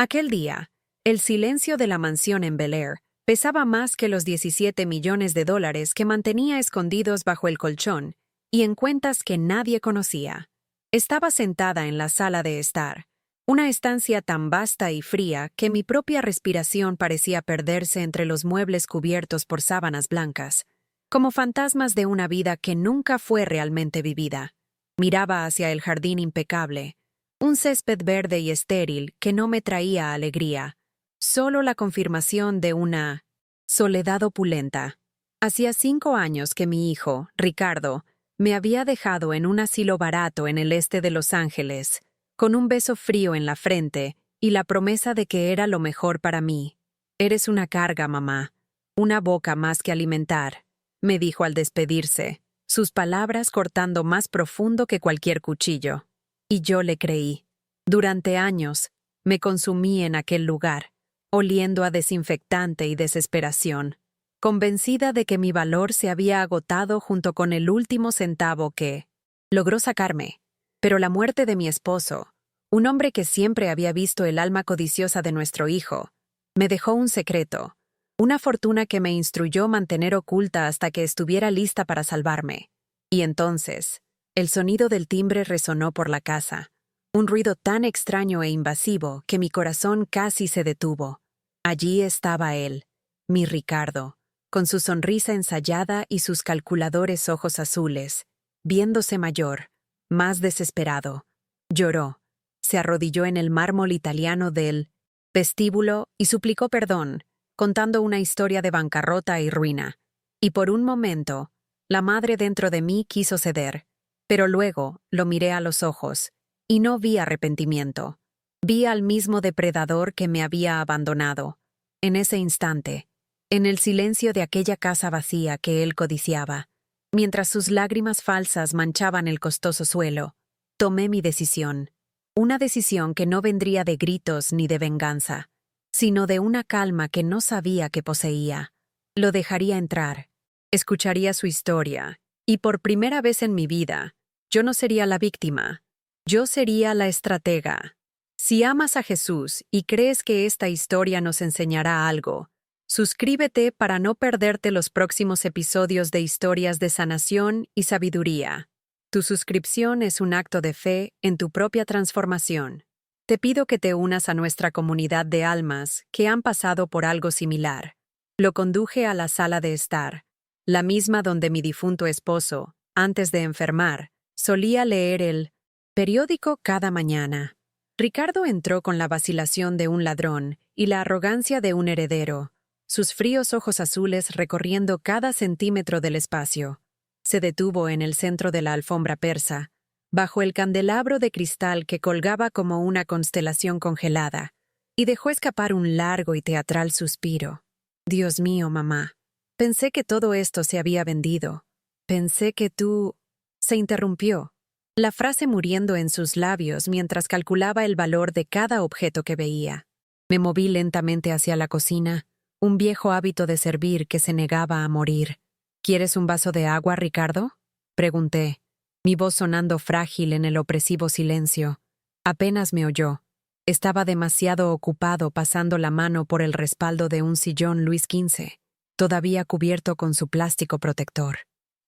Aquel día, el silencio de la mansión en Bel Air pesaba más que los 17 millones de dólares que mantenía escondidos bajo el colchón y en cuentas que nadie conocía. Estaba sentada en la sala de estar, una estancia tan vasta y fría que mi propia respiración parecía perderse entre los muebles cubiertos por sábanas blancas, como fantasmas de una vida que nunca fue realmente vivida. Miraba hacia el jardín impecable, un césped verde y estéril que no me traía alegría, solo la confirmación de una soledad opulenta. Hacía 5 años que mi hijo, Ricardo, me había dejado en un asilo barato en el este de Los Ángeles, con un beso frío en la frente y la promesa de que era lo mejor para mí. «Eres una carga, mamá, una boca más que alimentar», me dijo al despedirse, sus palabras cortando más profundo que cualquier cuchillo. Y yo le creí. Durante años, me consumí en aquel lugar, oliendo a desinfectante y desesperación, convencida de que mi valor se había agotado junto con el último centavo que logró sacarme. Pero la muerte de mi esposo, un hombre que siempre había visto el alma codiciosa de nuestro hijo, me dejó un secreto, una fortuna que me instruyó mantener oculta hasta que estuviera lista para salvarme. Y entonces, el sonido del timbre resonó por la casa, un ruido tan extraño e invasivo que mi corazón casi se detuvo. Allí estaba él, mi Ricardo, con su sonrisa ensayada y sus calculadores ojos azules, viéndose mayor, más desesperado. Lloró, se arrodilló en el mármol italiano del vestíbulo y suplicó perdón, contando una historia de bancarrota y ruina. Y por un momento, la madre dentro de mí quiso ceder, pero luego lo miré a los ojos, y no vi arrepentimiento. Vi al mismo depredador que me había abandonado. En ese instante, en el silencio de aquella casa vacía que él codiciaba, mientras sus lágrimas falsas manchaban el costoso suelo, tomé mi decisión. Una decisión que no vendría de gritos ni de venganza, sino de una calma que no sabía que poseía. Lo dejaría entrar, escucharía su historia, y por primera vez en mi vida, yo no sería la víctima, yo sería la estratega. Si amas a Jesús y crees que esta historia nos enseñará algo, suscríbete para no perderte los próximos episodios de historias de sanación y sabiduría. Tu suscripción es un acto de fe en tu propia transformación. Te pido que te unas a nuestra comunidad de almas que han pasado por algo similar. Lo conduje a la sala de estar, la misma donde mi difunto esposo, antes de enfermar, solía leer el periódico cada mañana. Ricardo entró con la vacilación de un ladrón y la arrogancia de un heredero, sus fríos ojos azules recorriendo cada centímetro del espacio. Se detuvo en el centro de la alfombra persa, bajo el candelabro de cristal que colgaba como una constelación congelada, y dejó escapar un largo y teatral suspiro. «Dios mío, mamá, pensé que todo esto se había vendido. Pensé que tú...» Se interrumpió, la frase muriendo en sus labios mientras calculaba el valor de cada objeto que veía. Me moví lentamente hacia la cocina, un viejo hábito de servir que se negaba a morir. «¿Quieres un vaso de agua, Ricardo?», pregunté, mi voz sonando frágil en el opresivo silencio. Apenas me oyó. Estaba demasiado ocupado pasando la mano por el respaldo de un sillón Luis XV, todavía cubierto con su plástico protector.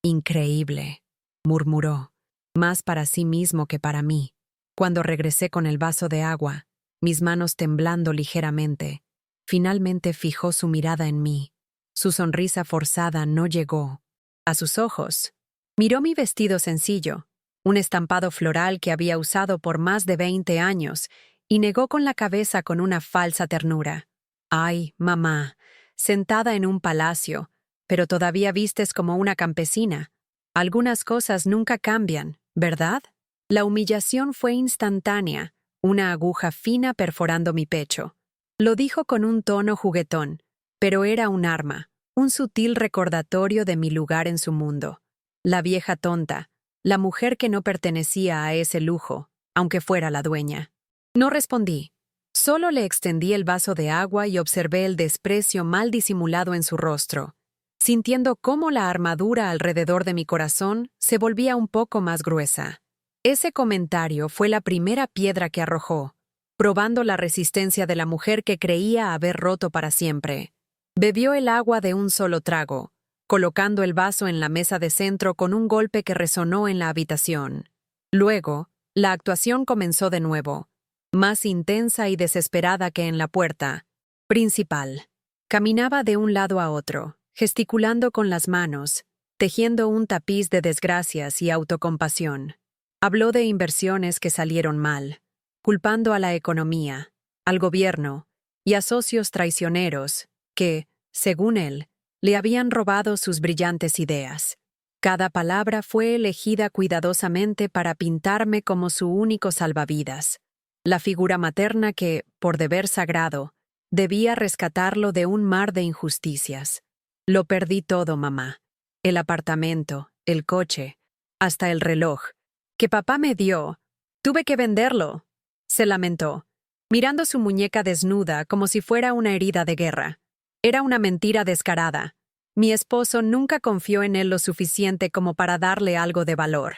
«Increíble», murmuró, más para sí mismo que para mí. Cuando regresé con el vaso de agua, mis manos temblando ligeramente, finalmente fijó su mirada en mí. Su sonrisa forzada no llegó. A sus ojos, miró mi vestido sencillo, un estampado floral que había usado por más de 20 años, y negó con la cabeza con una falsa ternura. «Ay, mamá, sentada en un palacio, pero todavía vistes como una campesina. Algunas cosas nunca cambian, ¿verdad?». La humillación fue instantánea, una aguja fina perforando mi pecho. Lo dijo con un tono juguetón, pero era un arma, un sutil recordatorio de mi lugar en su mundo. La vieja tonta, la mujer que no pertenecía a ese lujo, aunque fuera la dueña. No respondí. Solo le extendí el vaso de agua y observé el desprecio mal disimulado en su rostro, sintiendo cómo la armadura alrededor de mi corazón se volvía un poco más gruesa. Ese comentario fue la primera piedra que arrojó. probando la resistencia de la mujer que creía haber roto para siempre. Bebió el agua de un solo trago, colocando el vaso en la mesa de centro con un golpe que resonó en la habitación. Luego, la actuación comenzó de nuevo, más intensa y desesperada que en la puerta principal. Caminaba de un lado a otro, gesticulando con las manos, tejiendo un tapiz de desgracias y autocompasión. Habló de inversiones que salieron mal, culpando a la economía, al gobierno y a socios traicioneros que, según él, le habían robado sus brillantes ideas. Cada palabra fue elegida cuidadosamente para pintarme como su único salvavidas, la figura materna que, por deber sagrado, debía rescatarlo de un mar de injusticias. Lo perdí todo, mamá. El apartamento, el coche, hasta el reloj, que papá me dio. Tuve que venderlo, se lamentó, mirando su muñeca desnuda como si fuera una herida de guerra. Era una mentira descarada. Mi esposo nunca confió en él lo suficiente como para darle algo de valor.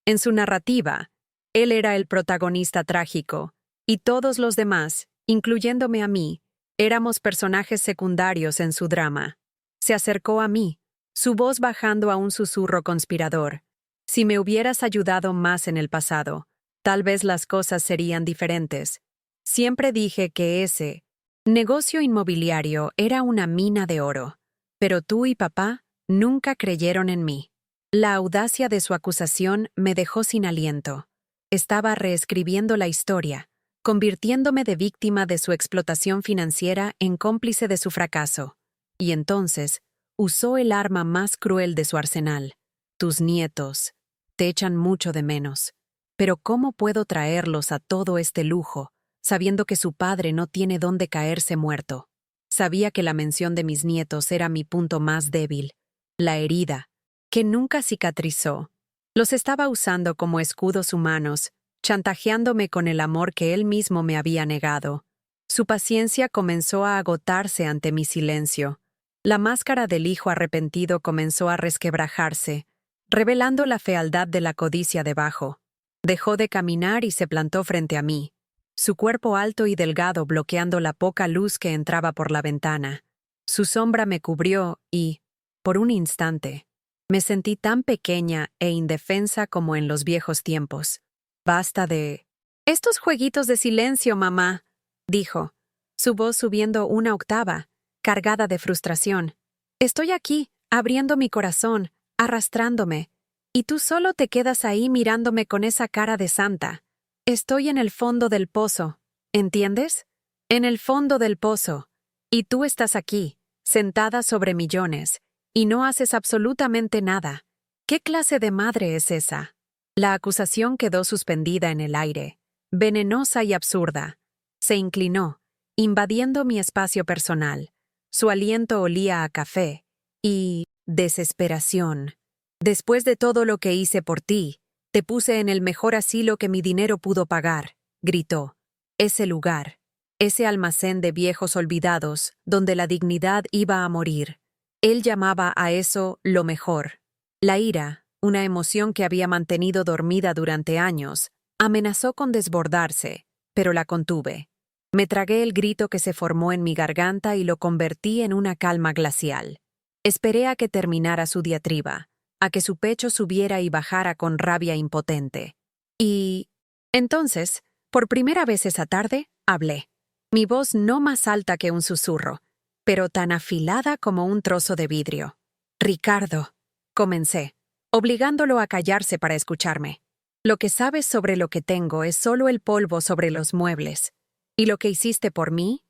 En su narrativa, él era el protagonista trágico, y todos los demás, incluyéndome a mí, éramos personajes secundarios en su drama. Se acercó a mí, su voz bajando a un susurro conspirador. Si me hubieras ayudado más en el pasado, tal vez las cosas serían diferentes. Siempre dije que ese negocio inmobiliario era una mina de oro, pero tú y papá nunca creyeron en mí. La audacia de su acusación me dejó sin aliento. Estaba reescribiendo la historia, convirtiéndome de víctima de su explotación financiera en cómplice de su fracaso. Y entonces, usó el arma más cruel de su arsenal. Tus nietos te echan mucho de menos. Pero ¿cómo puedo traerlos a todo este lujo, sabiendo que su padre no tiene dónde caerse muerto? Sabía que la mención de mis nietos era mi punto más débil, la herida, que nunca cicatrizó. Los estaba usando como escudos humanos, chantajeándome con el amor que él mismo me había negado. Su paciencia comenzó a agotarse ante mi silencio. La máscara del hijo arrepentido comenzó a resquebrajarse, revelando la fealdad de la codicia debajo. Dejó de caminar y se plantó frente a mí, su cuerpo alto y delgado bloqueando la poca luz que entraba por la ventana. Su sombra me cubrió y, por un instante, me sentí tan pequeña e indefensa como en los viejos tiempos. Basta de estos jueguitos de silencio, mamá, dijo, su voz subiendo una octava, cargada de frustración. Estoy aquí, abriendo mi corazón, arrastrándome, y tú solo te quedas ahí mirándome con esa cara de santa. Estoy en el fondo del pozo, ¿entiendes? En el fondo del pozo. Y tú estás aquí, sentada sobre millones, y no haces absolutamente nada. ¿Qué clase de madre es esa? La acusación quedó suspendida en el aire, venenosa y absurda. Se inclinó, invadiendo mi espacio personal. Su aliento olía a café y desesperación. Después de todo lo que hice por ti, te puse en el mejor asilo que mi dinero pudo pagar, gritó. Ese lugar, ese almacén de viejos olvidados, donde la dignidad iba a morir. Él llamaba a eso lo mejor. La ira, una emoción que había mantenido dormida durante años, amenazó con desbordarse, pero la contuve. Me tragué el grito que se formó en mi garganta y lo convertí en una calma glacial. Esperé a que terminara su diatriba, a que su pecho subiera y bajara con rabia impotente. Y entonces, por primera vez esa tarde, hablé. Mi voz no más alta que un susurro, pero tan afilada como un trozo de vidrio. Ricardo, comencé, obligándolo a callarse para escucharme. Lo que sabes sobre lo que tengo es solo el polvo sobre los muebles. ¿Y lo que hiciste por mí?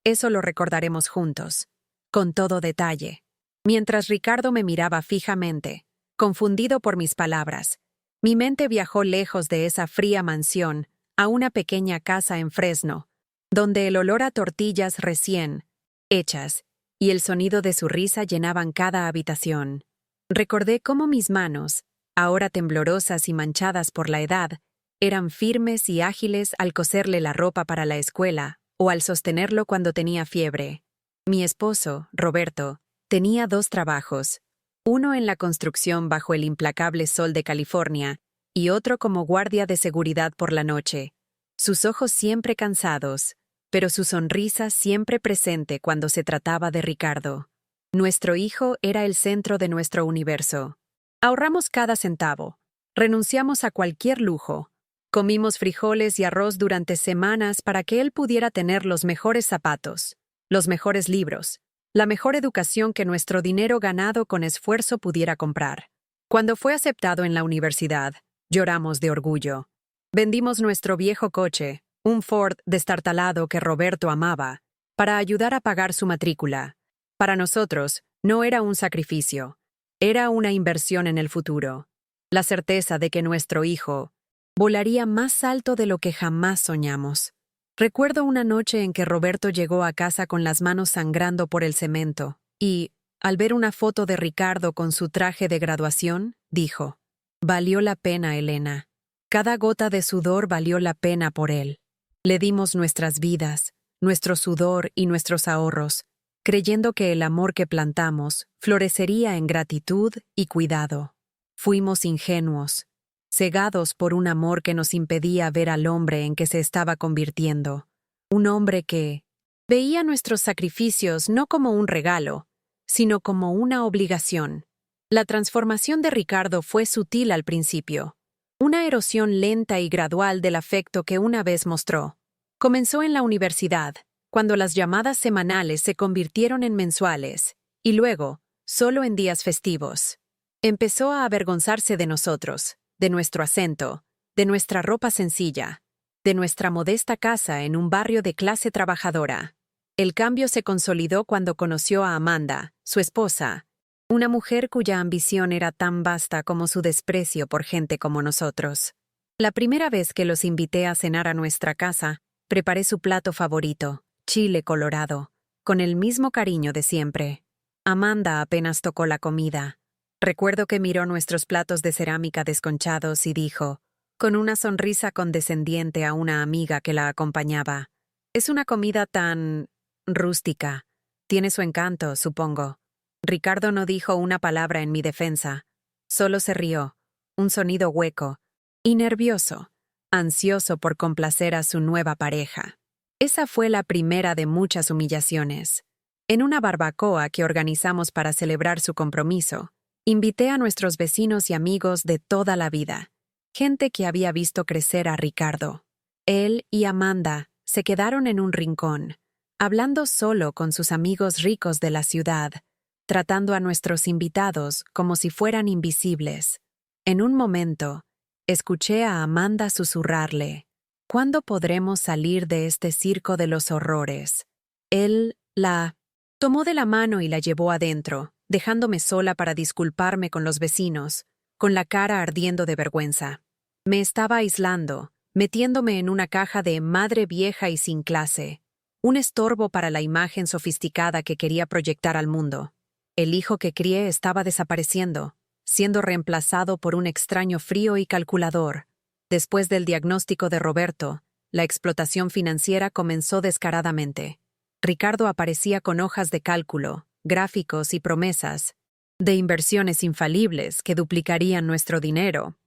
Eso lo recordaremos juntos, con todo detalle. Mientras Ricardo me miraba fijamente, confundido por mis palabras, mi mente viajó lejos de esa fría mansión a una pequeña casa en Fresno, donde el olor a tortillas recién hechas y el sonido de su risa llenaban cada habitación. Recordé cómo mis manos, ahora temblorosas y manchadas por la edad, eran firmes y ágiles al coserle la ropa para la escuela o al sostenerlo cuando tenía fiebre. Mi esposo, Roberto, tenía 2 trabajos, uno en la construcción bajo el implacable sol de California y otro como guardia de seguridad por la noche. sus ojos siempre cansados, pero su sonrisa siempre presente cuando se trataba de Ricardo. Nuestro hijo era el centro de nuestro universo. Ahorramos cada centavo, renunciamos a cualquier lujo, comimos frijoles y arroz durante semanas para que él pudiera tener los mejores zapatos, los mejores libros, la mejor educación que nuestro dinero ganado con esfuerzo pudiera comprar. Cuando fue aceptado en la universidad, lloramos de orgullo. Vendimos nuestro viejo coche, un Ford destartalado que Roberto amaba, para ayudar a pagar su matrícula. Para nosotros, no era un sacrificio, era una inversión en el futuro. La certeza de que nuestro hijo volaría más alto de lo que jamás soñamos. Recuerdo una noche en que Roberto llegó a casa con las manos sangrando por el cemento y, al ver una foto de Ricardo con su traje de graduación, dijo: «Valió la pena, Elena. Cada gota de sudor valió la pena por él. Le dimos nuestras vidas, nuestro sudor y nuestros ahorros, creyendo que el amor que plantamos florecería en gratitud y cuidado. Fuimos ingenuos, cegados por un amor que nos impedía ver al hombre en que se estaba convirtiendo. Un hombre que veía nuestros sacrificios no como un regalo, sino como una obligación. La transformación de Ricardo fue sutil al principio. Una erosión lenta y gradual del afecto que una vez mostró. Comenzó en la universidad, cuando las llamadas semanales se convirtieron en mensuales, y luego, solo en días festivos. Empezó a avergonzarse de nosotros, de nuestro acento, de nuestra ropa sencilla, de nuestra modesta casa en un barrio de clase trabajadora. El cambio se consolidó cuando conoció a Amanda, su esposa, una mujer cuya ambición era tan vasta como su desprecio por gente como nosotros. La primera vez que los invité a cenar a nuestra casa, preparé su plato favorito, chile colorado, con el mismo cariño de siempre. Amanda apenas tocó la comida. Recuerdo que miró nuestros platos de cerámica desconchados y dijo, con una sonrisa condescendiente a una amiga que la acompañaba: «Es una comida tan rústica. Tiene su encanto, supongo». Ricardo no dijo una palabra en mi defensa. Solo se rió, un sonido hueco y nervioso, ansioso por complacer a su nueva pareja. Esa fue la primera de muchas humillaciones. En una barbacoa que organizamos para celebrar su compromiso, invité a nuestros vecinos y amigos de toda la vida, gente que había visto crecer a Ricardo. Él y Amanda se quedaron en un rincón, hablando solo con sus amigos ricos de la ciudad, tratando a nuestros invitados como si fueran invisibles. En un momento, escuché a Amanda susurrarle: «¿Cuándo podremos salir de este circo de los horrores?». Él la tomó de la mano y la llevó adentro, dejándome sola para disculparme con los vecinos, con la cara ardiendo de vergüenza. Me estaba aislando, metiéndome en una caja de madre vieja y sin clase, un estorbo para la imagen sofisticada que quería proyectar al mundo. El hijo que crié estaba desapareciendo, siendo reemplazado por un extraño frío y calculador. Después del diagnóstico de Roberto, la explotación financiera comenzó descaradamente. Ricardo aparecía con hojas de cálculo, gráficos y promesas de inversiones infalibles que duplicarían nuestro dinero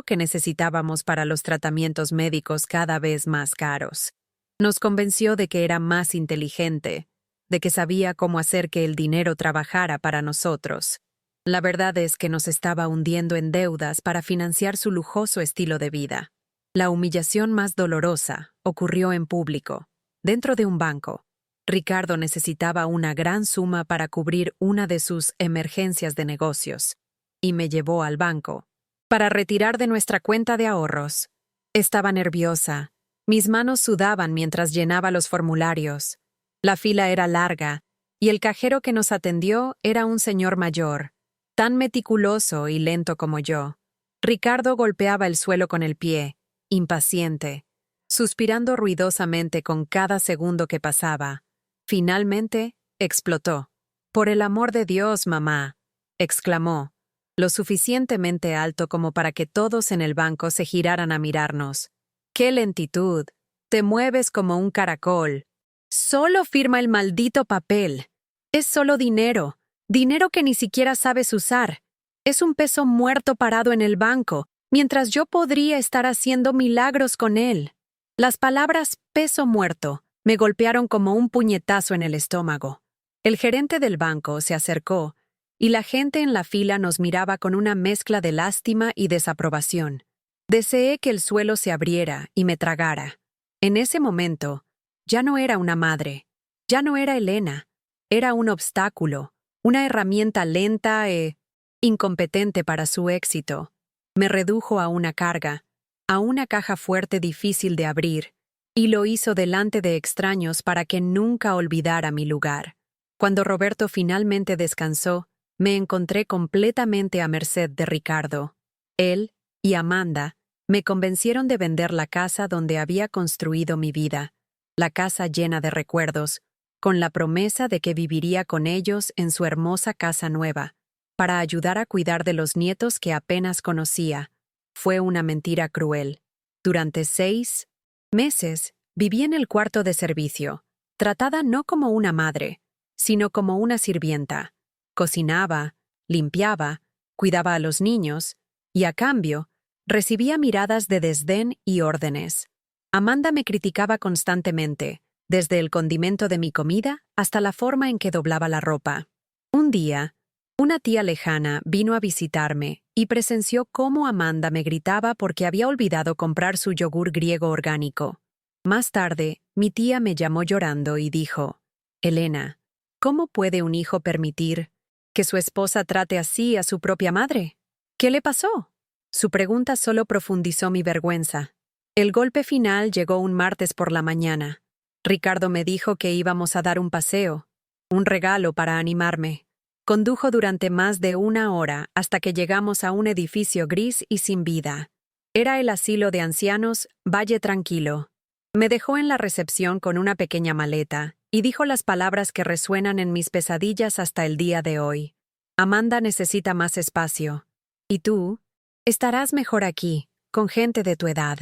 que necesitábamos para los tratamientos médicos cada vez más caros. Nos convenció de que era más inteligente, de que sabía cómo hacer que el dinero trabajara para nosotros. La verdad es que nos estaba hundiendo en deudas para financiar su lujoso estilo de vida. La humillación más dolorosa ocurrió en público, dentro de un banco. Ricardo necesitaba una gran suma para cubrir una de sus emergencias de negocios, y me llevó al banco para retirar de nuestra cuenta de ahorros. Estaba nerviosa. Mis manos sudaban mientras llenaba los formularios. La fila era larga, y el cajero que nos atendió era un señor mayor, tan meticuloso y lento como yo. Ricardo golpeaba el suelo con el pie, impaciente, suspirando ruidosamente con cada segundo que pasaba. Finalmente, explotó. «Por el amor de Dios, mamá», exclamó, lo suficientemente alto como para que todos en el banco se giraran a mirarnos. «¡Qué lentitud! Te mueves como un caracol. Solo firma el maldito papel. Es solo dinero, dinero que ni siquiera sabes usar. Es un peso muerto parado en el banco, mientras yo podría estar haciendo milagros con él». Las palabras peso muerto me golpearon como un puñetazo en el estómago. El gerente del banco se acercó y la gente en la fila nos miraba con una mezcla de lástima y desaprobación. Deseé que el suelo se abriera y me tragara. En ese momento, ya no era una madre, ya no era Elena, era un obstáculo, una herramienta lenta e incompetente para su éxito. Me redujo a una carga, a una caja fuerte difícil de abrir, y lo hizo delante de extraños para que nunca olvidara mi lugar. Cuando Roberto finalmente descansó, me encontré completamente a merced de Ricardo. Él y Amanda me convencieron de vender la casa donde había construido mi vida, la casa llena de recuerdos, con la promesa de que viviría con ellos en su hermosa casa nueva, para ayudar a cuidar de los nietos que apenas conocía. Fue una mentira cruel. Durante 6 meses viví en el cuarto de servicio, tratada no como una madre, sino como una sirvienta. Cocinaba, limpiaba, cuidaba a los niños, y a cambio, recibía miradas de desdén y órdenes. Amanda me criticaba constantemente, desde el condimento de mi comida hasta la forma en que doblaba la ropa. Un día, una tía lejana vino a visitarme y presenció cómo Amanda me gritaba porque había olvidado comprar su yogur griego orgánico. Más tarde, mi tía me llamó llorando y dijo: «Elena, ¿cómo puede un hijo permitir que su esposa trate así a su propia madre? ¿Qué le pasó?». Su pregunta solo profundizó mi vergüenza. El golpe final llegó un martes por la mañana. Ricardo me dijo que íbamos a dar un paseo, un regalo para animarme. Condujo durante más de 1 hora hasta que llegamos a un edificio gris y sin vida. Era el asilo de ancianos Valle Tranquilo. Me dejó en la recepción con una pequeña maleta y dijo las palabras que resuenan en mis pesadillas hasta el día de hoy. Amanda necesita más espacio. ¿Y tú? Estarás mejor aquí, con gente de tu edad.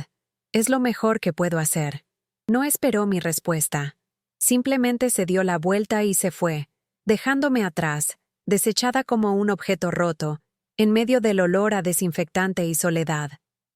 Es lo mejor que puedo hacer. No esperó mi respuesta. Simplemente se dio la vuelta y se fue, dejándome atrás, desechada como un objeto roto, en medio del olor a desinfectante y soledad.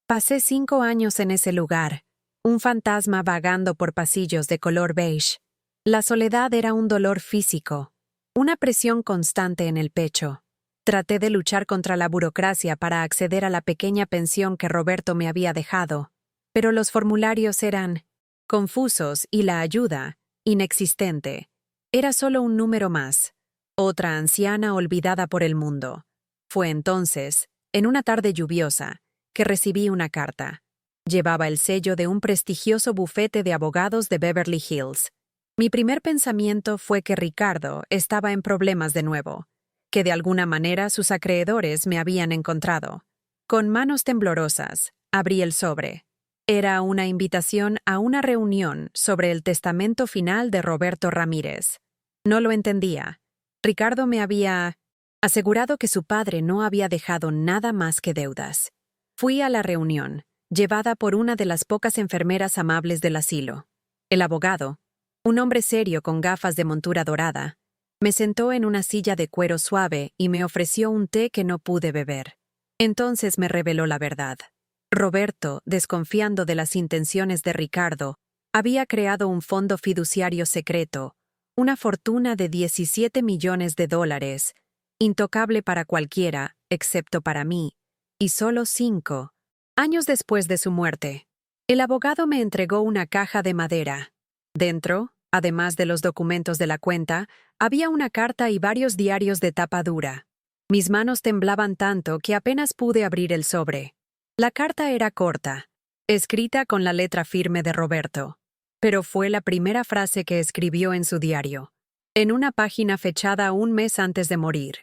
Pasé 5 años en ese lugar, un fantasma vagando por pasillos de color beige. La soledad era un dolor físico, una presión constante en el pecho. Traté de luchar contra la burocracia para acceder a la pequeña pensión que Roberto me había dejado, pero los formularios eran confusos y la ayuda, inexistente. Era solo un número más, otra anciana olvidada por el mundo. Fue entonces, en una tarde lluviosa, que recibí una carta. Llevaba el sello de un prestigioso bufete de abogados de Beverly Hills. Mi primer pensamiento fue que Ricardo estaba en problemas de nuevo, que de alguna manera sus acreedores me habían encontrado. Con manos temblorosas, abrí el sobre. Era una invitación a una reunión sobre el testamento final de Roberto Ramírez. No lo entendía. Ricardo me había asegurado que su padre no había dejado nada más que deudas. Fui a la reunión, llevada por una de las pocas enfermeras amables del asilo. El abogado, un hombre serio con gafas de montura dorada, me sentó en una silla de cuero suave y me ofreció un té que no pude beber. Entonces me reveló la verdad. Roberto, desconfiando de las intenciones de Ricardo, había creado un fondo fiduciario secreto, una fortuna de $17 millones, intocable para cualquiera, excepto para mí, y solo 5 años después de su muerte. El abogado me entregó una caja de madera. Dentro, además de los documentos de la cuenta, había una carta y varios diarios de tapa dura. Mis manos temblaban tanto que apenas pude abrir el sobre. La carta era corta, escrita con la letra firme de Roberto, pero fue la primera frase que escribió en su diario, en una página fechada un mes antes de morir,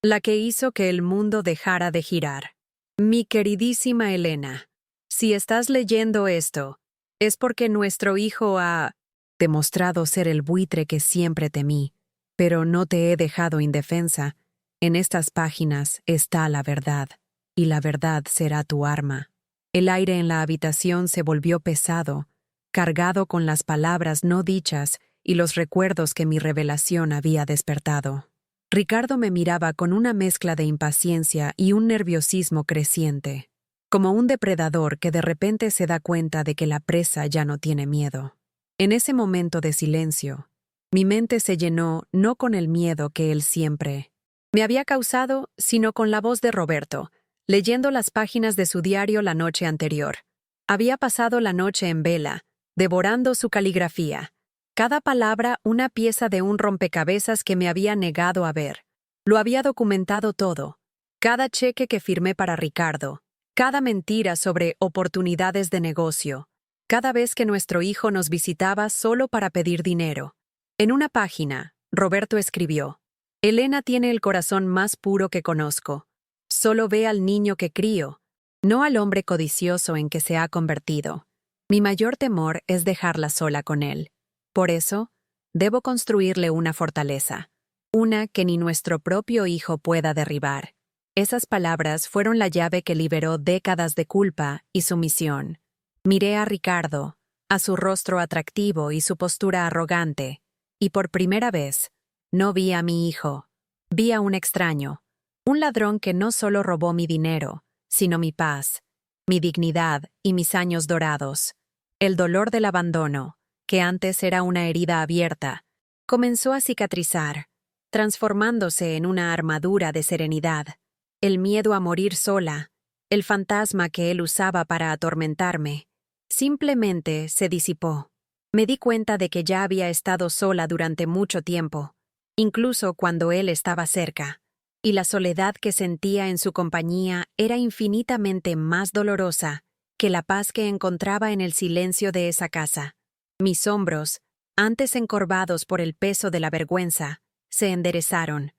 la que hizo que el mundo dejara de girar. Mi queridísima Elena, si estás leyendo esto, es porque nuestro hijo ha demostrado ser el buitre que siempre temí, pero no te he dejado indefensa. En estas páginas está la verdad, y la verdad será tu arma. El aire en la habitación se volvió pesado, cargado con las palabras no dichas y los recuerdos que mi revelación había despertado. Ricardo me miraba con una mezcla de impaciencia y un nerviosismo creciente. como un depredador que de repente se da cuenta de que la presa ya no tiene miedo. En ese momento de silencio, mi mente se llenó no con el miedo que él siempre me había causado, sino con la voz de Roberto, leyendo las páginas de su diario la noche anterior. Había pasado la noche en vela, devorando su caligrafía. Cada palabra una pieza de un rompecabezas que me había negado a ver. Lo había documentado todo. Cada cheque que firmé para Ricardo, cada mentira sobre oportunidades de negocio, cada vez que nuestro hijo nos visitaba solo para pedir dinero. En una página, Roberto escribió: Elena tiene el corazón más puro que conozco. Solo ve al niño que crío, no al hombre codicioso en que se ha convertido. Mi mayor temor es dejarla sola con él. Por eso, debo construirle una fortaleza, una que ni nuestro propio hijo pueda derribar. Esas palabras fueron la llave que liberó décadas de culpa y sumisión. Miré a Ricardo, a su rostro atractivo y su postura arrogante, y por primera vez, no vi a mi hijo, vi a un extraño, un ladrón que no solo robó mi dinero, sino mi paz, mi dignidad y mis años dorados. El dolor del abandono, que antes era una herida abierta, comenzó a cicatrizar, transformándose en una armadura de serenidad. El miedo a morir sola, el fantasma que él usaba para atormentarme, simplemente se disipó. Me di cuenta de que ya había estado sola durante mucho tiempo, incluso cuando él estaba cerca, y la soledad que sentía en su compañía era infinitamente más dolorosa que la paz que encontraba en el silencio de esa casa. Mis hombros, antes encorvados por el peso de la vergüenza, se enderezaron.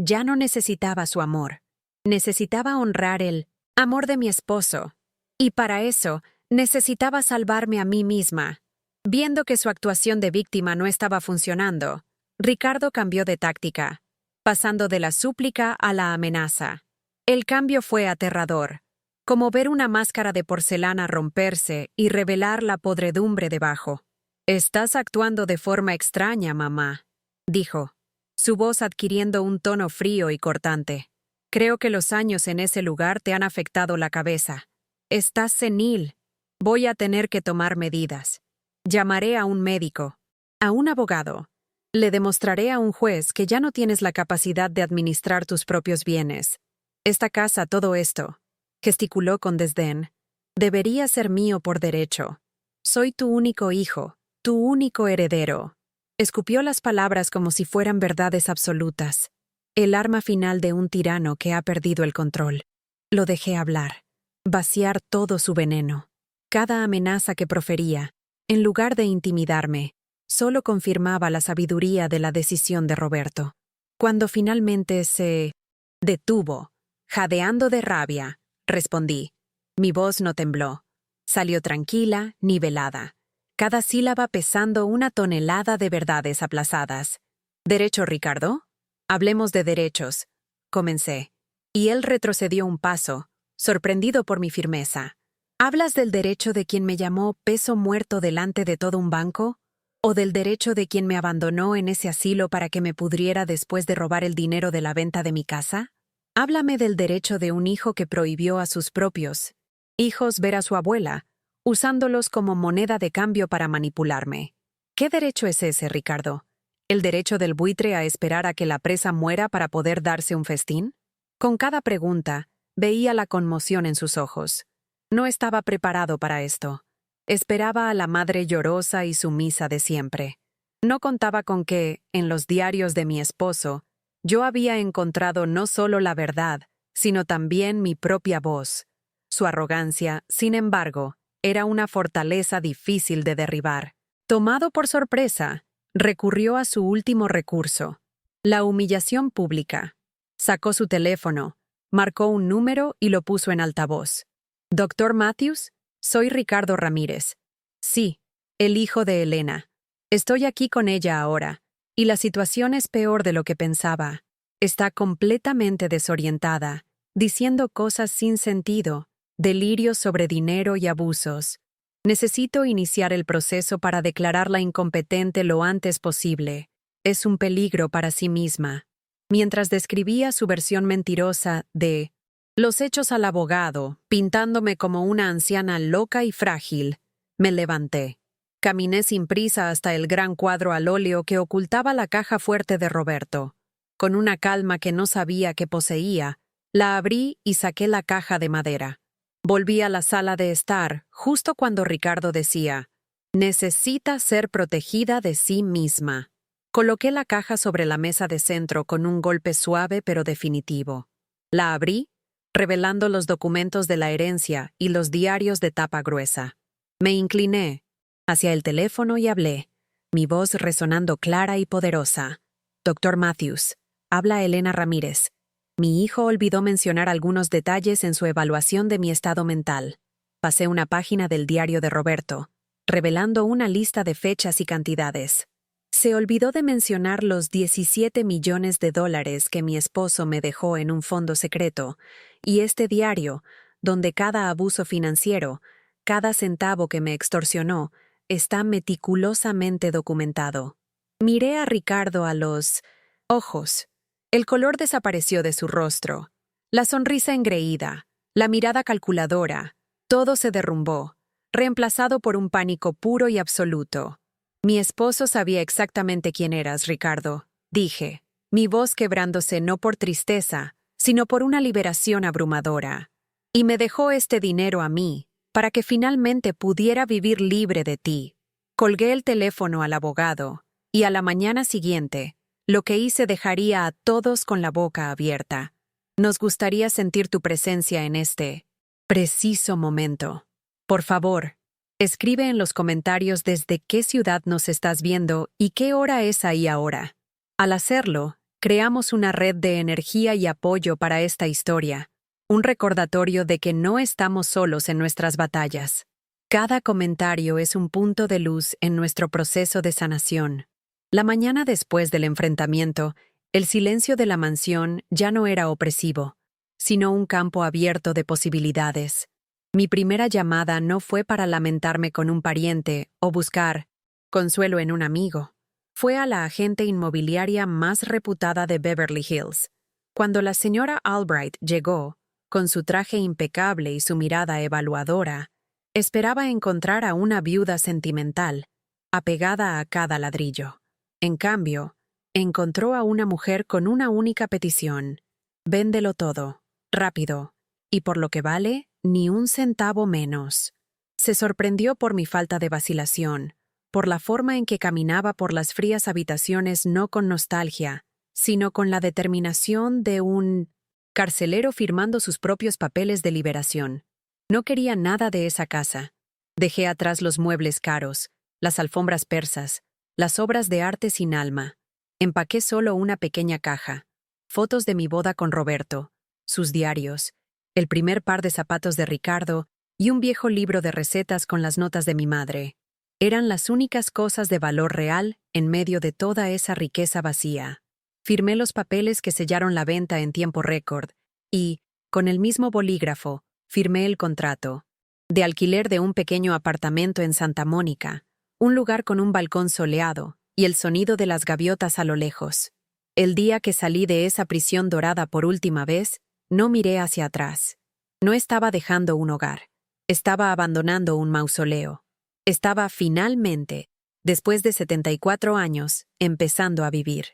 Ya no necesitaba su amor. Necesitaba honrar el amor de mi esposo. Y para eso, necesitaba salvarme a mí misma. Viendo que su actuación de víctima no estaba funcionando, Ricardo cambió de táctica, pasando de la súplica a la amenaza. El cambio fue aterrador, como ver una máscara de porcelana romperse y revelar la podredumbre debajo. «Estás actuando de forma extraña, mamá», dijo, su voz adquiriendo un tono frío y cortante. «Creo que los años en ese lugar te han afectado la cabeza. Estás senil. Voy a tener que tomar medidas. Llamaré a un médico, a un abogado. Le demostraré a un juez que ya no tienes la capacidad de administrar tus propios bienes. Esta casa, todo esto», gesticuló con desdén, «debería ser mío por derecho. Soy tu único hijo, tu único heredero». Escupió las palabras como si fueran verdades absolutas, el arma final de un tirano que ha perdido el control. Lo dejé hablar, vaciar todo su veneno. Cada amenaza que profería, en lugar de intimidarme, solo confirmaba la sabiduría de la decisión de Roberto. Cuando finalmente se detuvo, jadeando de rabia, respondí. Mi voz no tembló. Salió tranquila, nivelada, cada sílaba pesando una tonelada de verdades aplazadas. «¿Derecho, Ricardo? Hablemos de derechos», comencé, y él retrocedió un paso, sorprendido por mi firmeza. «¿Hablas del derecho de quien me llamó peso muerto delante de todo un banco? ¿O del derecho de quien me abandonó en ese asilo para que me pudriera después de robar el dinero de la venta de mi casa? Háblame del derecho de un hijo que prohibió a sus propios hijos ver a su abuela, usándolos como moneda de cambio para manipularme. ¿Qué derecho es ese, Ricardo? ¿El derecho del buitre a esperar a que la presa muera para poder darse un festín?» Con cada pregunta, veía la conmoción en sus ojos. No estaba preparado para esto. Esperaba a la madre llorosa y sumisa de siempre. No contaba con que, en los diarios de mi esposo, yo había encontrado no solo la verdad, sino también mi propia voz. Su arrogancia, sin embargo, era una fortaleza difícil de derribar. Tomado por sorpresa, recurrió a su último recurso, la humillación pública. Sacó su teléfono, marcó un número y lo puso en altavoz. «¿Doctor Matthews? Soy Ricardo Ramírez». «Sí, el hijo de Elena. Estoy aquí con ella ahora, y la situación es peor de lo que pensaba. Está completamente desorientada, diciendo cosas sin sentido, delirios sobre dinero y abusos. Necesito iniciar el proceso para declararla incompetente lo antes posible. Es un peligro para sí misma». Mientras describía su versión mentirosa de Los hechos al abogado, pintándome como una anciana loca y frágil. Me levanté. Caminé sin prisa hasta el gran cuadro al óleo que ocultaba la caja fuerte de Roberto. Con una calma que no sabía que poseía, la abrí y saqué la caja de madera. Volví a la sala de estar justo cuando Ricardo decía: «Necesita ser protegida de sí misma». Coloqué la caja sobre la mesa de centro con un golpe suave pero definitivo. La abrí, revelando los documentos de la herencia y los diarios de tapa gruesa. Me incliné hacia el teléfono y hablé, mi voz resonando clara y poderosa. «Doctor Matthews, habla Elena Ramírez. Mi hijo olvidó mencionar algunos detalles en su evaluación de mi estado mental». Pasé una página del diario de Roberto, revelando una lista de fechas y cantidades. Se olvidó de mencionar los 17 millones de dólares que mi esposo me dejó en un fondo secreto, y este diario, donde cada abuso financiero, cada centavo que me extorsionó, está meticulosamente documentado. Miré a Ricardo a los ojos. El color desapareció de su rostro. La sonrisa engreída, la mirada calculadora, todo se derrumbó, reemplazado por un pánico puro y absoluto. «Mi esposo sabía exactamente quién eras, Ricardo», dije, mi voz quebrándose no por tristeza, sino por una liberación abrumadora. «Y me dejó este dinero a mí, para que finalmente pudiera vivir libre de ti». Colgué el teléfono al abogado, y a la mañana siguiente, lo que hice dejaría a todos con la boca abierta. «Nos gustaría sentir tu presencia en este preciso momento. Por favor, escribe en los comentarios desde qué ciudad nos estás viendo y qué hora es ahí ahora». Al hacerlo, creamos una red de energía y apoyo para esta historia, un recordatorio de que no estamos solos en nuestras batallas. Cada comentario es un punto de luz en nuestro proceso de sanación. La mañana después del enfrentamiento, el silencio de la mansión ya no era opresivo, sino un campo abierto de posibilidades. Mi primera llamada no fue para lamentarme con un pariente o buscar consuelo en un amigo. Fue a la agente inmobiliaria más reputada de Beverly Hills. Cuando la señora Albright llegó, con su traje impecable y su mirada evaluadora, esperaba encontrar a una viuda sentimental, apegada a cada ladrillo. En cambio, encontró a una mujer con una única petición: «Véndelo todo, rápido, y por lo que vale, ni un centavo menos». Se sorprendió por mi falta de vacilación, por la forma en que caminaba por las frías habitaciones no con nostalgia, sino con la determinación de un carcelero firmando sus propios papeles de liberación. No quería nada de esa casa. Dejé atrás los muebles caros, las alfombras persas, las obras de arte sin alma. Empaqué solo una pequeña caja, fotos de mi boda con Roberto, sus diarios, el primer par de zapatos de Ricardo y un viejo libro de recetas con las notas de mi madre. Eran las únicas cosas de valor real en medio de toda esa riqueza vacía. Firmé los papeles que sellaron la venta en tiempo récord y, con el mismo bolígrafo, firmé el contrato de alquiler de un pequeño apartamento en Santa Mónica, un lugar con un balcón soleado y el sonido de las gaviotas a lo lejos. El día que salí de esa prisión dorada por última vez, no miré hacia atrás. No estaba dejando un hogar. Estaba abandonando un mausoleo. Estaba finalmente, después de 74 años, empezando a vivir.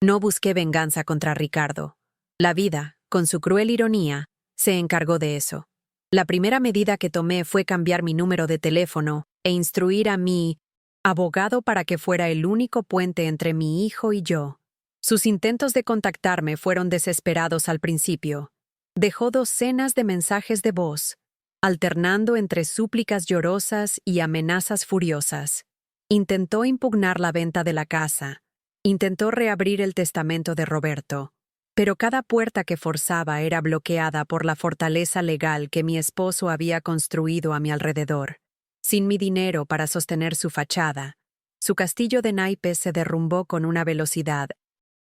No busqué venganza contra Ricardo. La vida, con su cruel ironía, se encargó de eso. La primera medida que tomé fue cambiar mi número de teléfono e instruir a mi abogado para que fuera el único puente entre mi hijo y yo. Sus intentos de contactarme fueron desesperados al principio. Dejó docenas de mensajes de voz, alternando entre súplicas llorosas y amenazas furiosas. Intentó impugnar la venta de la casa. Intentó reabrir el testamento de Roberto. Pero cada puerta que forzaba era bloqueada por la fortaleza legal que mi esposo había construido a mi alrededor. Sin mi dinero para sostener su fachada, su castillo de naipes se derrumbó con una velocidad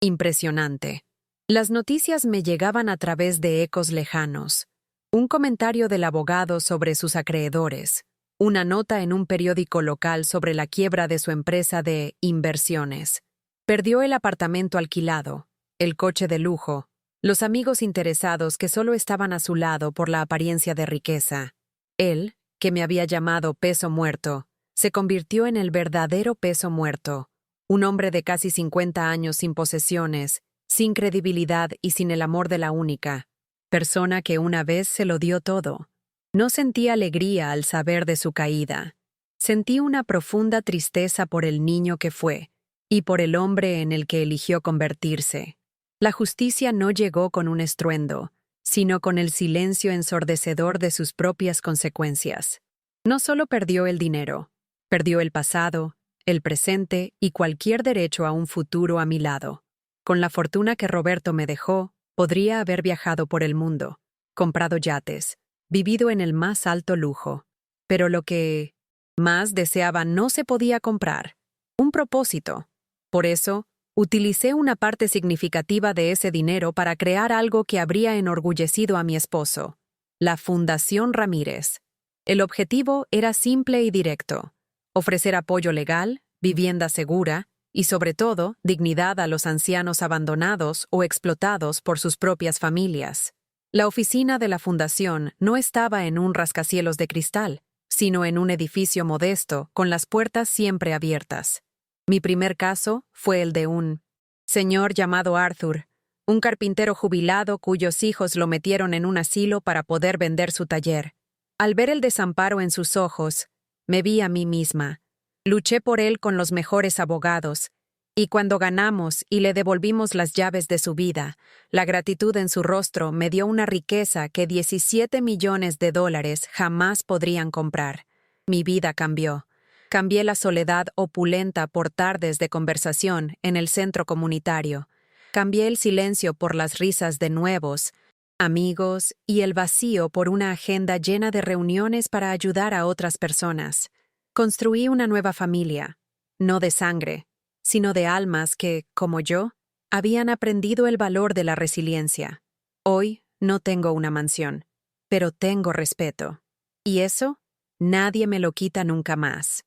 impresionante. Las noticias me llegaban a través de ecos lejanos. Un comentario del abogado sobre sus acreedores, una nota en un periódico local sobre la quiebra de su empresa de inversiones. Perdió el apartamento alquilado, el coche de lujo, Los amigos interesados que solo estaban a su lado por la apariencia de riqueza. Él, que me había llamado peso muerto, se convirtió en el verdadero peso muerto, un hombre de casi 50 años sin posesiones, sin credibilidad y sin el amor de la única persona que una vez se lo dio todo. No sentí alegría al saber de su caída. Sentí una profunda tristeza por el niño que fue y por el hombre en el que eligió convertirse. La justicia no llegó con un estruendo, sino con el silencio ensordecedor de sus propias consecuencias. No solo perdió el dinero, perdió el pasado, el presente y cualquier derecho a un futuro a mi lado. Con la fortuna que Roberto me dejó, podría haber viajado por el mundo, comprado yates, vivido en el más alto lujo. Pero lo que más deseaba no se podía comprar: un propósito. Por eso, utilicé una parte significativa de ese dinero para crear algo que habría enorgullecido a mi esposo: la Fundación Ramírez. El objetivo era simple y directo: ofrecer apoyo legal, vivienda segura y, sobre todo, dignidad a los ancianos abandonados o explotados por sus propias familias. La oficina de la fundación no estaba en un rascacielos de cristal, sino en un edificio modesto con las puertas siempre abiertas. Mi primer caso fue el de un señor llamado Arthur, un carpintero jubilado cuyos hijos lo metieron en un asilo para poder vender su taller. Al ver el desamparo en sus ojos, me vi a mí misma. Luché por él con los mejores abogados, y cuando ganamos y le devolvimos las llaves de su vida, la gratitud en su rostro me dio una riqueza que 17 millones de dólares jamás podrían comprar. Mi vida cambió. Cambié la soledad opulenta por tardes de conversación en el centro comunitario. Cambié el silencio por las risas de nuevos amigos y el vacío por una agenda llena de reuniones para ayudar a otras personas. Construí una nueva familia, no de sangre, sino de almas que, como yo, habían aprendido el valor de la resiliencia. Hoy no tengo una mansión, pero tengo respeto. Y eso, nadie me lo quita nunca más.